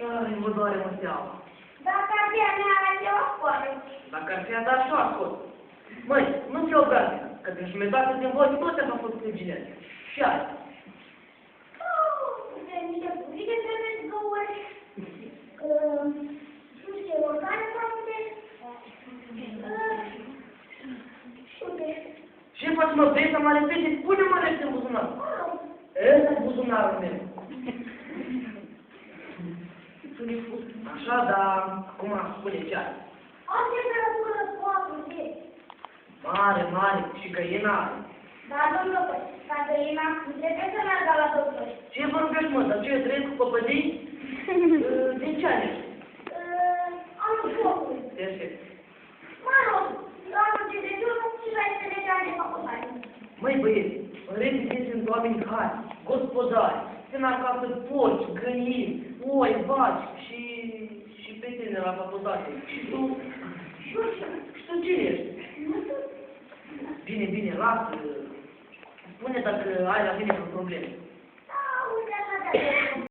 Ai, mă doare mă seama. Dacă ar fi a mea, ar fi o școală. Dacă ar fi a dat și o ascult. Măi, nu fi obraznic, că din jumătate din voi toți am făcut inginer. Și azi. De niște publice trebuie găuri. Nu știu, organe făcute. Ce faci, mă, vrei să mă repete? Pune-mă repede în buzunar. Ăsta-i buzunarul meu. Așa, dar acum spune ce ai. Am temperatură 4 de. Mare, mare, și găina are. Da, domnul doctor, ca găina nu trebuie să meargă la doctor. Ce vorbești, mă, dar ce trăiesc cu păpădii? De ce ani ești? Anul șocului. Perfect. Mă rog, anul 51 și 16 ani de facultate. Măi, băieți, în rezidenți sunt oameni hari, gospodari, sunt acasă porci, găini, oi, vaci și pe tine la facultate. Și tu? Și tu cine ești? Bine, bine, lasă. Spune dacă ai la mine vreo probleme. Da, uite așa de